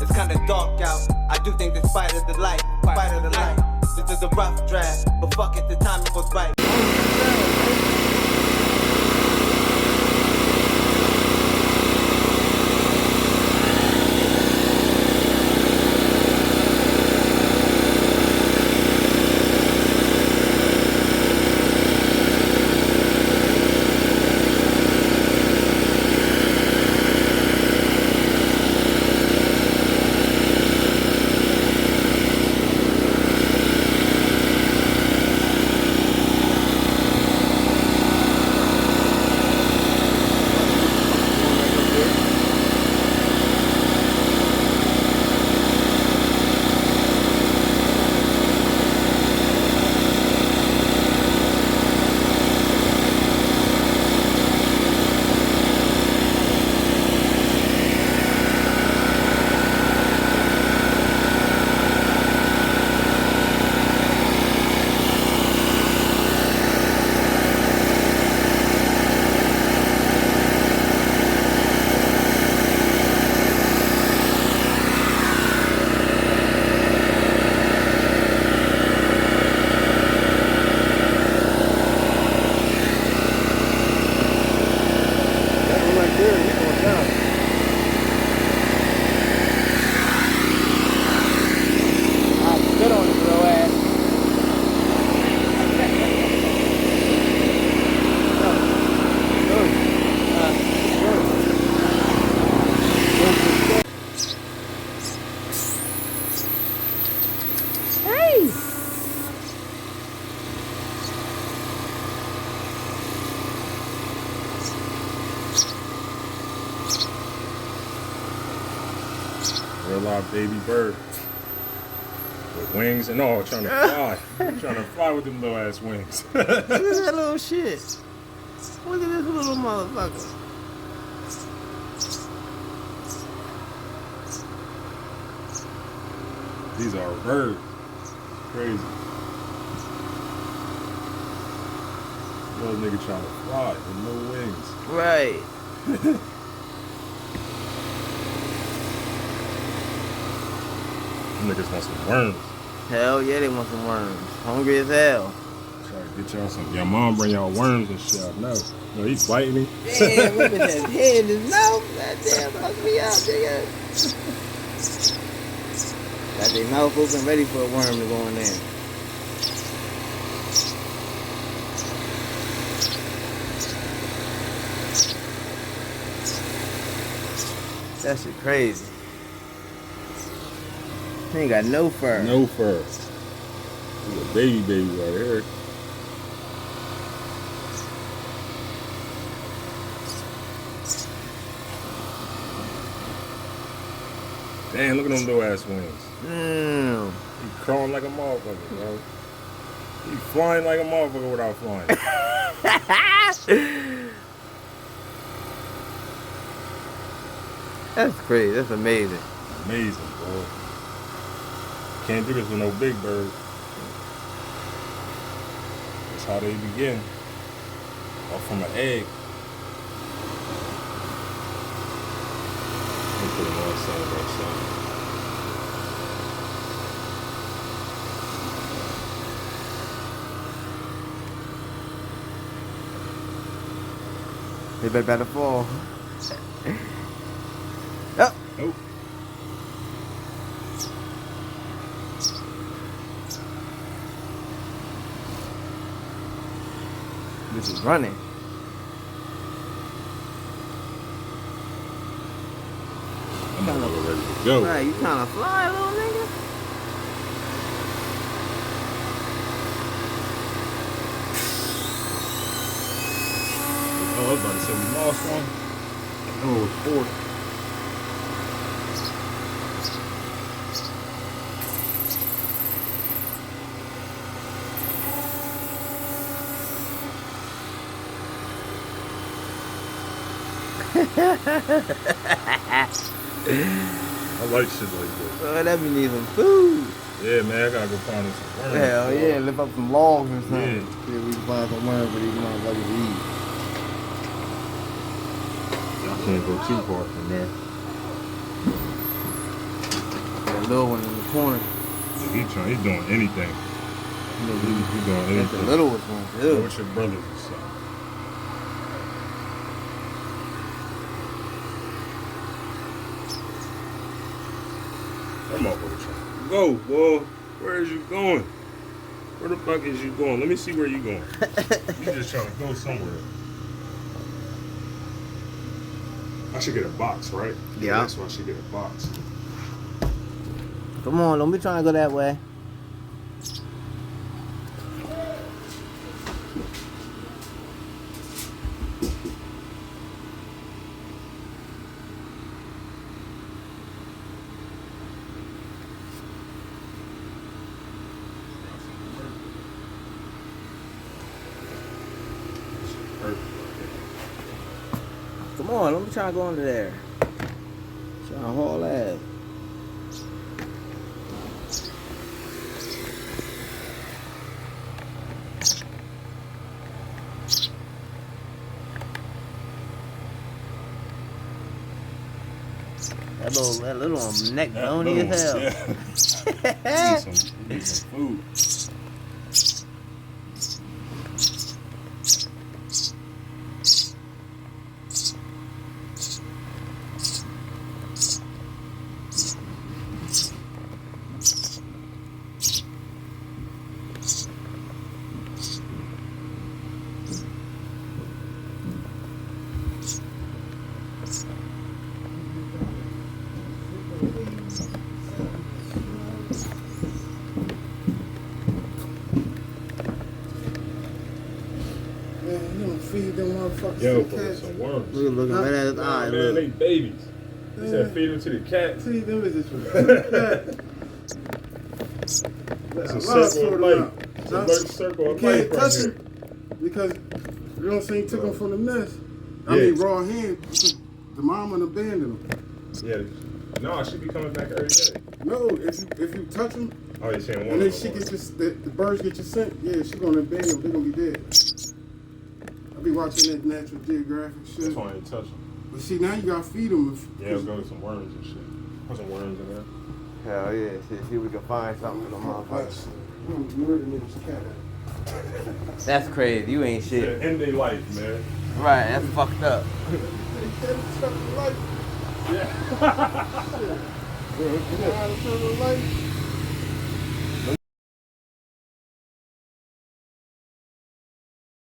It's kinda dark out. I do think that spite of the light, this is a rough draft, but fuck it, the timing was right. Real live baby bird with wings and all, trying to fly. Trying to fly with them little ass wings. Look at that little shit. Look at this little motherfucker. These are birds. Crazy. Little nigga trying to fly with no wings. Right. Niggas want some worms. Hell yeah, they want some worms. Hungry as hell. Try to get y'all some. Your mom bring y'all worms and shit. I know. No, he's biting me. Damn, look at that head in his mouth. That damn fucked me up, nigga. Got their mouth open, ready for a worm to go in there. That shit crazy. He ain't got no fur. No fur. He's a baby right here. Damn, look at them little ass wings. Damn. He crawling like a motherfucker, bro. He flying like a motherfucker without flying. That's crazy. That's amazing. Amazing, bro. Can't do this with no big bird. That's how they begin. Off from an egg. Let me put them on side by side. They better fall. Oh. This is running. I'm not ready to go. Right, you trying to fly, little nigga? Oh, I was about to say we lost one. Oh, it was 4. I like shit like this. Oh, that be need some food. Yeah, man, I gotta go find some worms. Hell yeah, lift up some logs or something. Yeah. See if we can find some worms for these motherfuckers to eat. Y'all can't go too far from there. little one in the corner. Yeah, he's doing anything. He's doing That's the anything. littlest one, Go too. with your brothers or something. Come on, boy. Go, boy. Where is you going? Where the fuck is you going? Let me see where you going. You just trying to go somewhere. I should get a box, right? Yeah. That's why I should get a box. Come on, don't be trying to go that way. Come on, don't be trying to go under there. Trying to haul ass. That little one neck bony as hell. Yeah. Need some food. Man, you don't feed them motherfuckers Yo, to the cats. some worms. Look, looking right at his eye. Man, they Look. babies. He said feed them to the cats. See, them is just for the cats. It's a I circle sort of 'em life. out. It's a Son, big circle You of can't life right touch here. them because you don't see took them from the nest. I Yeah. mean, raw hand. Because the mama abandoned them. Yeah. No, I should be coming back every day. No, if you touch them Oh, you're saying one and then of she them. gets the birds get your scent, yeah, she gonna abandon them. They're gonna be dead. I be watching that Natural Geographic shit. That's why I ain't touch them. But see, now you gotta feed them. Yeah, let's go get some worms and shit. Put some worms in there. Hell yeah, see if we can find something for the motherfuckers. Murder niggas cat. That's crazy. You ain't Yeah, shit. end their life, man. Right, that's fucked up. They can't touch the light. Yeah. Shit. Bro, get out of the light.